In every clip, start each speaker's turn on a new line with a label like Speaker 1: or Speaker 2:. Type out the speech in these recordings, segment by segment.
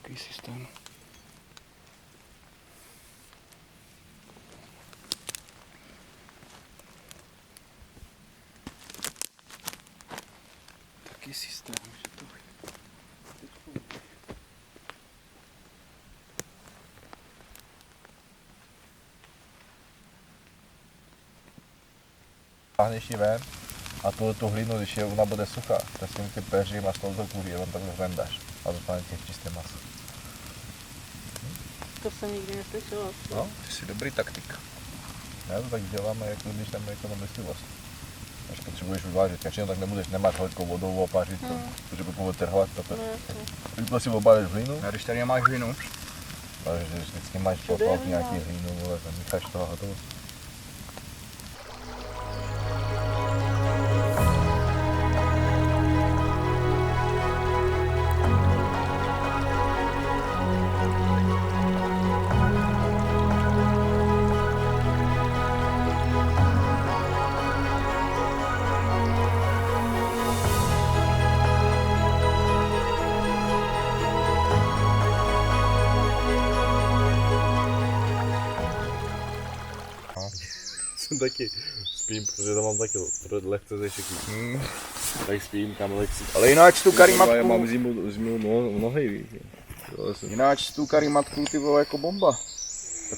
Speaker 1: takový systém. Taký systém, že to
Speaker 2: Táhneš ji ven a tu hlínu, když je ona bude suchá, tak s tím ty peřím a s touto kůří jenom takhle vendáš a dostane těch čisté maso.
Speaker 3: To jsem nikdy neslyšela.
Speaker 2: No, ty jsi dobrý taktik. Já to tak děláme, jako když tam jako na myslivost. Až potřebuješ uvážit, většinou tak nemáš hoďkou vodou opařit to, protože by povytrhovat to. Když si obáleš hlínu,
Speaker 1: a když tady nemáš hlínu,
Speaker 2: ale že vždycky máš potvat nějaký hlínu, vole, tam necháš toho hotovo. Jsem taky spím, protože tam mám taky lehce zešiklý. Tak spím, tam lehce.
Speaker 1: ale jináč tu karimatku,
Speaker 2: Já mám zimu nohy, víš.
Speaker 1: jináč tu karimatku ty vole jako bomba.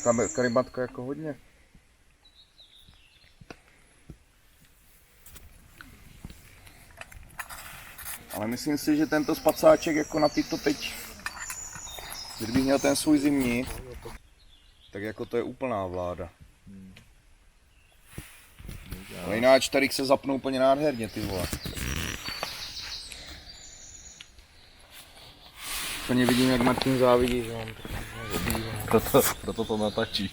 Speaker 1: Ta karimatka jako hodně. Ale myslím si, že tento spacáček jako na tyto teď, kdybych měl ten svůj zimní, tak jako to je úplná vláda. Ale jináč tady se zapnou úplně nádherně ty vole. Úplně vidím, jak Martin závidí, že mám
Speaker 2: Proto to natačí.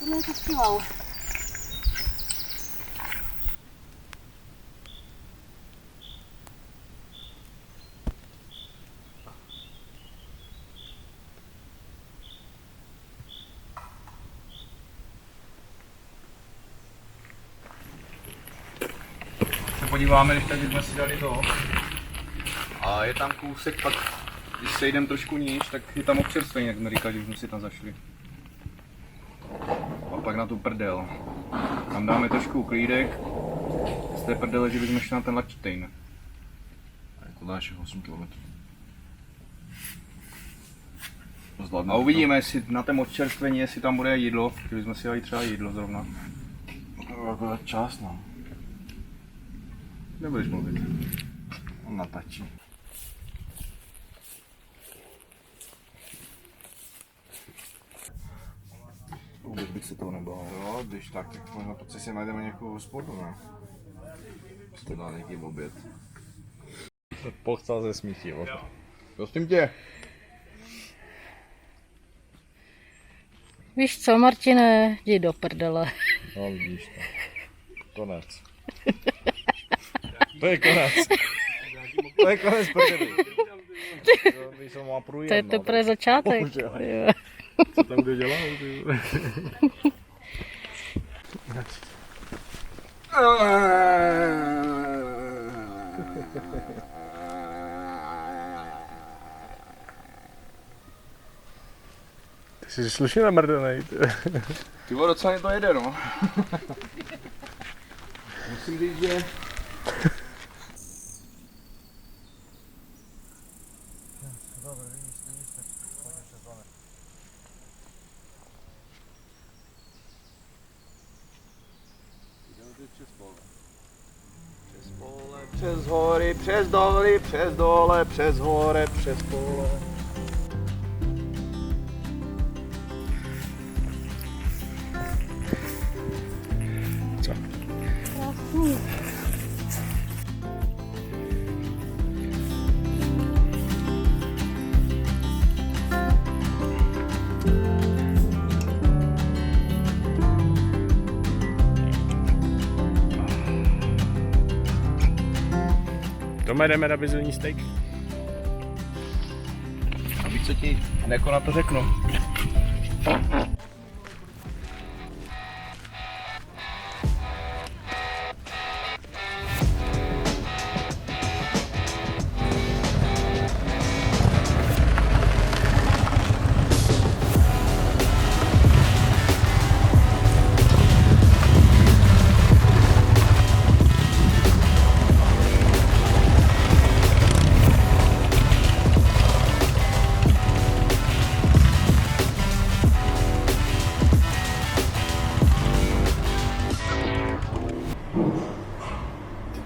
Speaker 3: Tohle je festival.
Speaker 1: Se podíváme, když tak jsme si dali to. A je tam kousek pak, když sejdeme trošku níž, tak je tam občerstvení, jak jsme říkali, že jsme si tam zašli. A pak na tu prdel. Tam dáme trošku uklídek. Z té prdele, že bychom šli na ten Lačtejn.
Speaker 2: A je to dalších 8 km.
Speaker 1: A uvidíme, jestli na tom odčerstvení, jestli tam bude jídlo, že bychom si dali třeba jídlo zrovna.
Speaker 2: Akorát čas, no.
Speaker 1: Nebudeš mluvit.
Speaker 2: On natačí.
Speaker 1: Vůbec bych se toho nebál.
Speaker 2: Jo, když tak možná po cestě najdeme nějakou hospodu, ne? Jste dal nějaký oběd.
Speaker 1: Pochcel ze smíti, jo. Prosím tě.
Speaker 3: Víš co, Martine, jdi do prdele.
Speaker 2: No vidíš to. Konec. To je konec. To je konec prdeli.
Speaker 3: To je teprve začátek. Jo.
Speaker 2: Co tam kdo dělal? Ty jsi slušně namrdanej.
Speaker 1: Ty vole, docela mě to jede, no. Musím říct, že... Přes hory, přes doly, přes dole, přes hore, přes pole.
Speaker 2: Co?
Speaker 3: Krásný.
Speaker 2: Tome, jdeme na bizilní steak.
Speaker 1: A víš, co ti jako na to řeknu?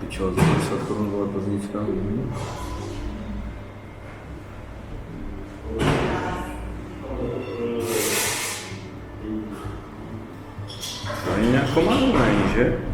Speaker 1: Pičo, za 50 korun byla Plznická. To není nějak komádnej, že?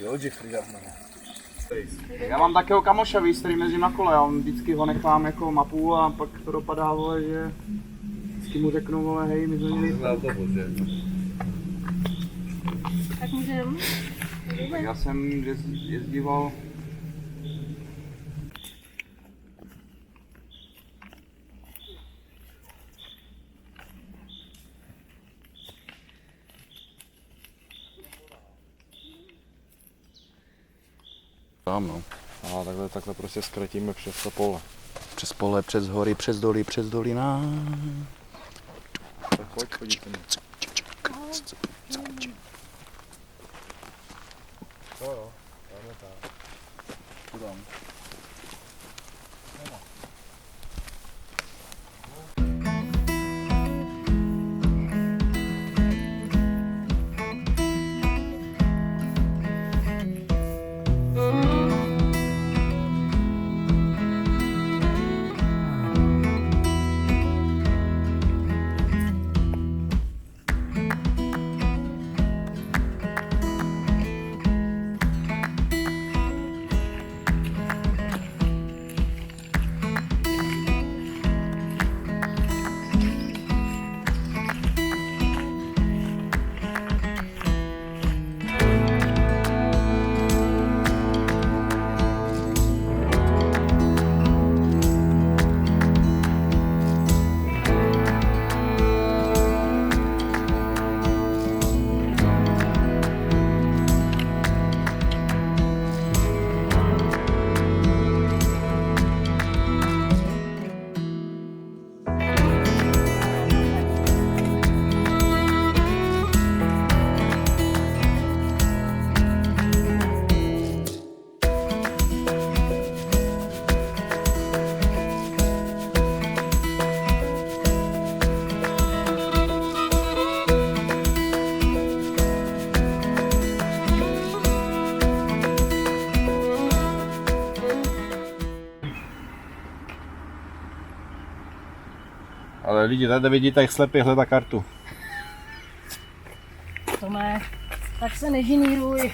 Speaker 2: Jo, Jeffrey,
Speaker 1: Já mám takého kamoša, víš, který jezdím na kole a on vždycky ho nechám jako mapu a pak to dopadá, vole, že vždycky mu řeknu, vole, hej, my jsme měli...
Speaker 3: Tak můžeme?
Speaker 1: Tak já jsem jezdíval...
Speaker 2: Tam no. A takhle prostě zkratíme přes to pole.
Speaker 1: Přes pole, přes hory, přes dolina.
Speaker 2: Tak pojď chodit sem. Jo, dáme tak. Tu tam. Ale lidi tady vidíte, jak slepě hledá kartu.
Speaker 3: Tome, tak se nežiníruj.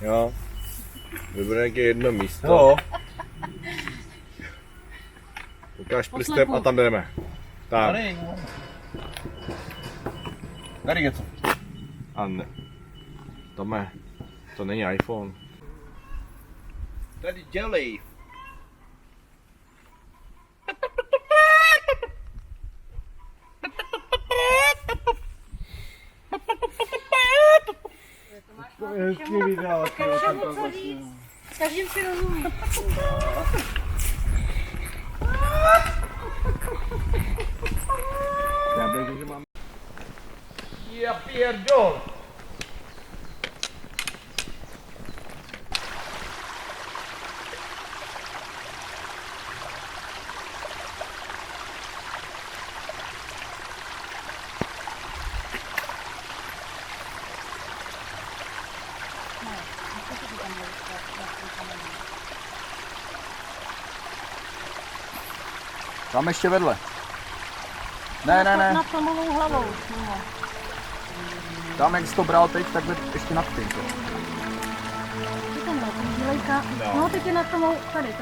Speaker 2: Jo. Vyber nějaké jedno místo. Jo. Ukáž prstem a tam jdeme. Tam. Tady něco. A ne. Tome, to není iPhone. Tady dělej.
Speaker 1: To je hezký video,
Speaker 3: S každým si rozumí.
Speaker 1: Já bych, že mám... Já pierdol! Tam ještě vedle. Ne.
Speaker 3: Nad tomovou hlavou. No.
Speaker 1: Tam, jak jsi to bral teď, tak ještě nad tím.
Speaker 3: Ty tam na tom dílejka. No, teď je nad tomou. Tady.